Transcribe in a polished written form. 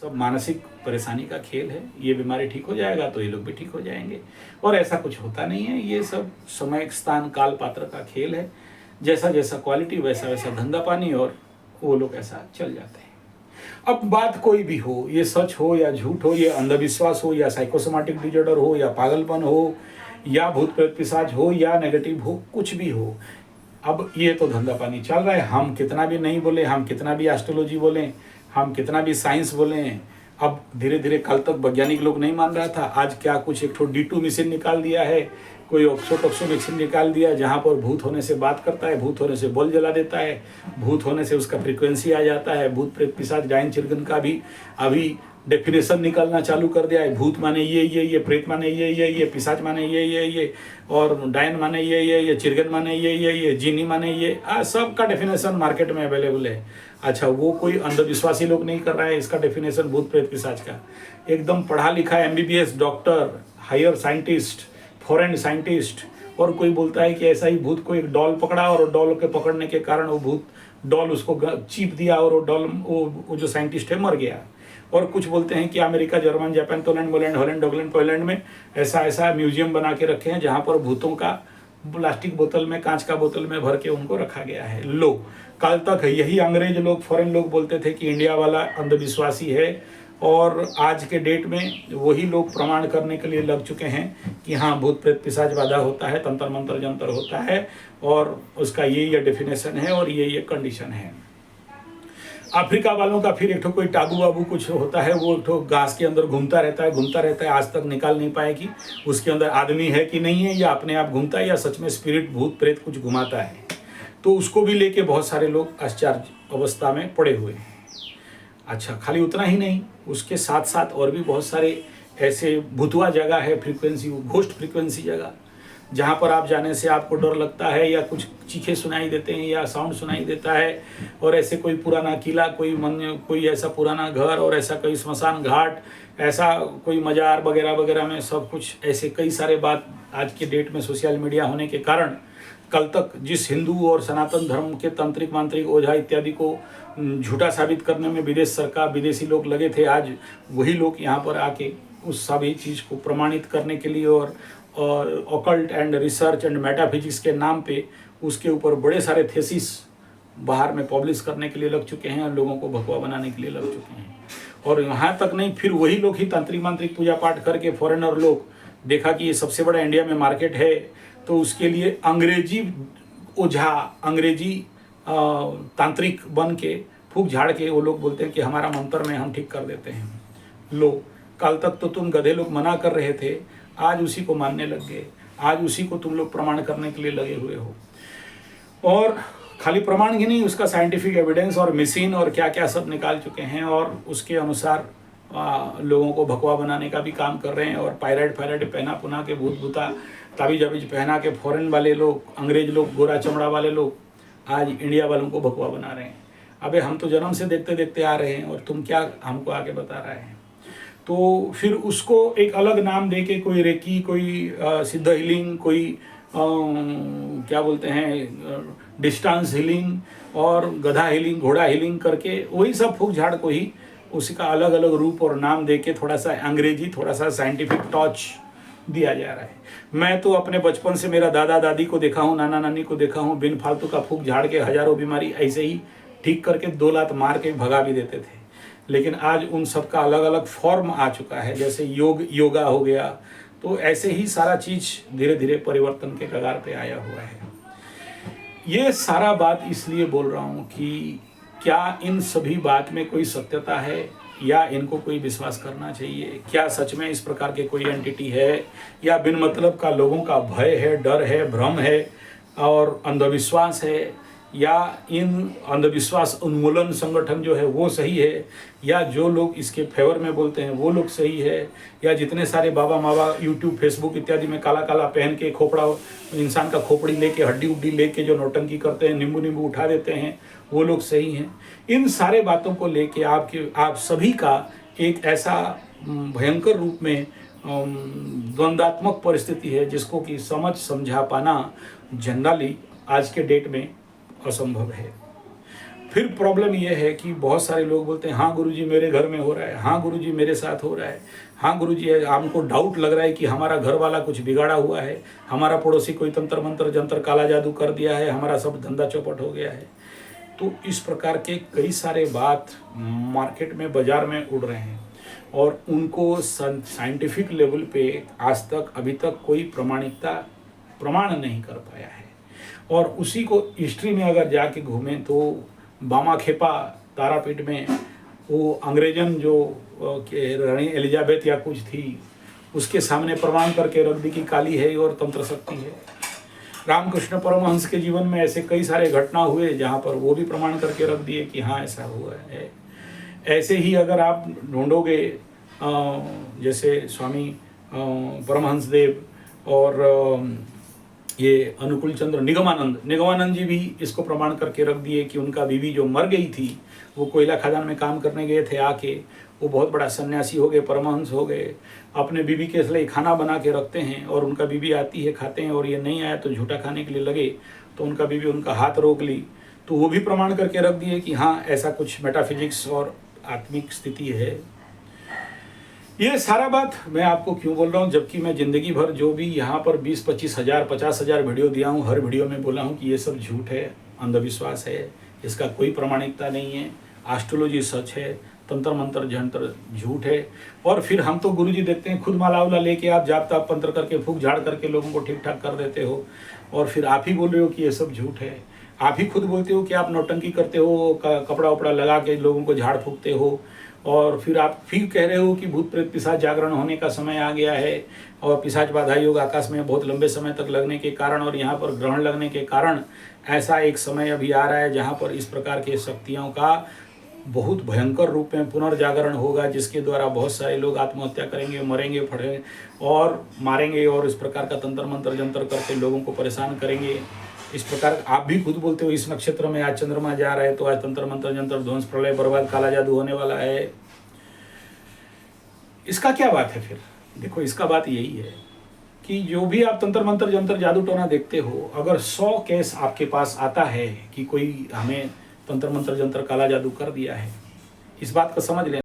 सब मानसिक परेशानी का खेल है। ये बीमारी ठीक हो जाएगा तो ये लोग भी ठीक हो जाएंगे, और ऐसा कुछ होता नहीं है। ये सब समय, स्थान, काल, पात्र का खेल है। जैसा जैसा क्वालिटी वैसा वैसा धंधा पानी, और वो लोग ऐसा चल जाते हैं। अब बात कोई भी हो, ये सच हो या झूठ हो, ये अंधविश्वास हो या साइकोसोमैटिक डिजॉर्डर हो या पागलपन हो या भूत प्रेत पिशाच हो या नेगेटिव हो, कुछ भी हो, अब ये तो धंधा पानी चल रहा है। हम कितना भी नहीं बोले, हम कितना भी एस्ट्रोलॉजी बोलें, हम कितना भी साइंस बोलें, अब धीरे धीरे, कल तक वैज्ञानिक लोग नहीं मान रहा था, आज क्या कुछ एक D2 मशीन निकाल दिया है, कोई ऑक्सो मशीन निकाल दिया, जहाँ पर भूत होने से बात करता है, भूत होने से बॉल जला देता है, भूत होने से उसका फ्रीक्वेंसी आ जाता है। भूत प्रेत पिशाच डायन चिरगन का भी अभी डेफिनेशन निकालना चालू कर दिया है। भूत माने ये, प्रेत माने ये, पिशाच माने ये, और डायन माने ये, चिरगन माने ये, जीनी माने ये, सब का डेफिनेशन मार्केट में अवेलेबल है। अच्छा, वो कोई अंधविश्वासी लोग नहीं कर रहा है इसका डेफिनेशन भूत प्रेत पिशाच का। एकदम पढ़ा लिखा MBBS doctor, higher scientist, foreign scientist, और कोई बोलता है कि ऐसा ही भूत को एक डॉल पकड़ा और डॉल के पकड़ने के कारण वो भूत डॉल उसको चीप दिया और वो डॉल, वो जो साइंटिस्ट है मर गया। और कुछ बोलते हैं कि America, German, Japan, Poland, Holland, Poland में ऐसा म्यूजियम बना के रखे हैं जहाँ पर भूतों का प्लास्टिक बोतल में, कांच का बोतल में भर के उनको रखा गया है। लो, कल तक यही अंग्रेज लोग, फॉरेन लोग बोलते थे कि इंडिया वाला अंधविश्वासी है, और आज के डेट में वही लोग प्रमाण करने के लिए लग चुके हैं कि हाँ, भूत प्रेत पिशाच बाधा होता है, तंत्र मंत्र जंतर होता है, और उसका ये डेफिनेशन है और ये कंडीशन है। अफ्रीका वालों का फिर एक ठो कोई टाबू वाबू कुछ होता है, वो एक ठो घास के अंदर घूमता रहता है, आज तक निकाल नहीं पाए कि उसके अंदर आदमी है कि नहीं है, या अपने आप घूमता है, या सच में स्पिरिट, भूत प्रेत कुछ घुमाता है। तो उसको भी लेके बहुत सारे लोग आश्चर्य अवस्था में पड़े हुए हैं। अच्छा, खाली उतना ही नहीं, उसके साथ साथ और भी बहुत सारे ऐसे भूतवा जगह है, फ्रीक्वेंसी, घोस्ट फ्रीक्वेंसी जगह, जहाँ पर आप जाने से आपको डर लगता है, या कुछ चीखें सुनाई देते हैं, या साउंड सुनाई देता है, और ऐसे कोई पुराना किला, कोई ऐसा पुराना घर, और ऐसा कोई स्मशान घाट, ऐसा कोई मजार वगैरह वगैरह में सब कुछ ऐसे कई सारे बात आज के डेट में सोशल मीडिया होने के कारण, कल तक जिस हिंदू और सनातन धर्म के तांत्रिक, मांत्रिक, ओझा इत्यादि को झूठा साबित करने में विदेश सरकार, विदेशी लोग लगे थे, आज वही लोग यहाँ पर आके उस सभी चीज़ को प्रमाणित करने के लिए और occult and research and metaphysics के नाम पे उसके ऊपर बड़े सारे थेसिस बाहर में पब्लिश करने के लिए लग चुके हैं, और लोगों को भगवा बनाने के लिए लग चुके हैं। और यहाँ तक नहीं, फिर वही लोग ही तांत्रिक मांत्रिक पूजा पाठ करके फॉरेनर लोग देखा कि ये सबसे बड़ा इंडिया में मार्केट है, तो उसके लिए अंग्रेजी ओझा, अंग्रेजी तांत्रिक बन के फूक झाड़ के वो लोग बोलते हैं कि हमारा मंत्र में हम ठीक कर देते हैं। लो, कल तक तो तुम गधे लोग मना कर रहे थे, आज उसी को मानने लग गए, आज उसी को तुम लोग प्रमाण करने के लिए लगे हुए हो। और खाली प्रमाण ही नहीं, उसका साइंटिफिक एविडेंस और मशीन और क्या क्या सब निकाल चुके हैं, और उसके अनुसार लोगों को भगवा बनाने का भी काम कर रहे हैं। और पायरेट पहना पुना के, भूत भूता ताबीज अबीज पहना के फॉरेन वाले लोग, अंग्रेज लोग, गोरा चमड़ा वाले लोग आज इंडिया वालों को भगवा बना रहे हैं। अबे हम तो जन्म से देखते देखते आ रहे हैं, और तुम क्या हमको आगे बता रहे हैं। तो फिर उसको एक अलग नाम दे के, कोई रेकी, कोई सिद्ध हीलिंग, कोई क्या बोलते हैं डिस्टेंस हीलिंग, और गधा हीलिंग, घोड़ा हीलिंग करके वही सब फूक झाड़ को ही उसका अलग अलग रूप और नाम दे के थोड़ा सा अंग्रेजी, थोड़ा सा साइंटिफिक टच दिया जा रहा है। मैं तो अपने बचपन से मेरा दादा दादी को देखा हूँ, नाना नानी को देखा हूँ, बिन फालतू का फूक झाड़ के हजारों बीमारी ऐसे ही ठीक करके 2 लात मार के भगा भी देते थे। लेकिन आज उन सब का अलग अलग फॉर्म आ चुका है, जैसे योगा हो गया, तो ऐसे ही सारा चीज़ धीरे धीरे परिवर्तन के कगार पे आया हुआ है। ये सारा बात इसलिए बोल रहा हूँ कि क्या इन सभी बात में कोई सत्यता है, या इनको कोई विश्वास करना चाहिए? क्या सच में इस प्रकार के कोई एंटिटी है, या बिन मतलब का लोगों का भय है, डर है, भ्रम है और अंधविश्वास है, या इन अंधविश्वास उन्मूलन संगठन जो है वो सही है, या जो लोग इसके फेवर में बोलते हैं वो लोग सही है, या जितने सारे बाबा मावा यूट्यूब, फेसबुक इत्यादि में काला काला पहन के खोपड़ा, इंसान का खोपड़ी लेके, हड्डी उड्डी लेके जो नौटंकी करते हैं, नींबू उठा देते हैं, वो लोग सही हैं? इन सारे बातों को लेके आप सभी का एक ऐसा भयंकर रूप में द्वंद्वात्मक परिस्थिति है जिसको कि समझा पाना जनरली आज के डेट में असंभव है। फिर प्रॉब्लम ये है कि बहुत सारे लोग बोलते हैं हाँ गुरुजी मेरे घर में हो रहा है, हाँ गुरुजी मेरे साथ हो रहा है, हाँ गुरुजी हमको डाउट लग रहा है कि हमारा घर वाला कुछ बिगाड़ा हुआ है, हमारा पड़ोसी कोई तंत्र मंत्र जंतर काला जादू कर दिया है, हमारा सब धंधा चौपट हो गया है। तो इस प्रकार के कई सारे बात मार्केट में बाजार में उड़ रहे हैं और उनको साइंटिफिक लेवल पे आज तक अभी तक कोई प्रमाण नहीं कर पाया है। और उसी को हिस्ट्री में अगर जाके घूमें तो बामा खेपा तारापीठ में वो अंग्रेजन जो रानी एलिजाबेथ या कुछ थी उसके सामने प्रमाण करके रख दी कि काली है और तंत्र शक्ति है। रामकृष्ण परमहंस के जीवन में ऐसे कई सारे घटना हुए जहाँ पर वो भी प्रमाण करके रख दिए कि हाँ ऐसा हुआ है। ऐसे ही अगर आप ढूंढोगे जैसे स्वामी परमहंस देव और ये अनुकूल चंद्र निगमानंद जी भी इसको प्रमाण करके रख दिए कि उनका बीवी जो मर गई थी, वो कोयला खदान में काम करने गए थे, आके वो बहुत बड़ा सन्यासी हो गए, परमहंस हो गए, अपने बीवी के लिए खाना बना के रखते हैं और उनका बीवी आती है, खाते हैं और ये नहीं आया तो झूठा खाने के लिए लगे तो उनका बीवी उनका हाथ रोक ली, तो वो भी प्रमाण करके रख दिए कि हाँ ऐसा कुछ मेटाफिजिक्स और आत्मिक स्थिति है। ये सारा बात मैं आपको क्यों बोल रहा हूँ, जबकि मैं ज़िंदगी भर जो भी यहाँ पर 20-25 हज़ार 50 हज़ार वीडियो दिया हूँ, हर वीडियो में बोला हूँ कि ये सब झूठ है, अंधविश्वास है, इसका कोई प्रमाणिकता नहीं है, एस्ट्रोलॉजी सच है, तंत्र मंत्र जंत्र झूठ है। और फिर हम तो गुरुजी देखते हैं खुद माला उला लेके आप जाप ताप पंत्र करके फूक झाड़ करके लोगों को ठीक ठाक कर देते हो और फिर आप ही बोल रहे हो कि ये सब झूठ है। आप ही खुद बोलते हो कि आप नौटंकी करते हो, कपड़ा वपड़ा लगा के लोगों को झाड़ फूकते हो और फिर आप फिर कह रहे हो कि भूत प्रेत पिशाच जागरण होने का समय आ गया है और पिशाच बाधा योग आकाश में बहुत लंबे समय तक लगने के कारण और यहाँ पर ग्रहण लगने के कारण ऐसा एक समय अभी आ रहा है जहाँ पर इस प्रकार के शक्तियों का बहुत भयंकर रूप में पुनर्जागरण होगा, जिसके द्वारा बहुत सारे लोग आत्महत्या करेंगे, मरेंगे, फटेंगे और मारेंगे और इस प्रकार का तंत्र मंत्र जंतर करके लोगों को परेशान करेंगे। इस प्रकार आप भी खुद बोलते हो इस नक्षत्र में आज चंद्रमा जा रहा है तो आज तंत्र मंत्र जंतर ध्वंस प्रलय बर्बाद काला जादू होने वाला है। इसका क्या बात है फिर? देखो इसका बात यही है कि जो भी आप तंत्र मंत्र जंतर जादू टोना देखते हो, अगर 100 केस आपके पास आता है कि कोई हमें तंत्र मंत्र जंतर काला जादू कर दिया है, इस बात को समझ लें।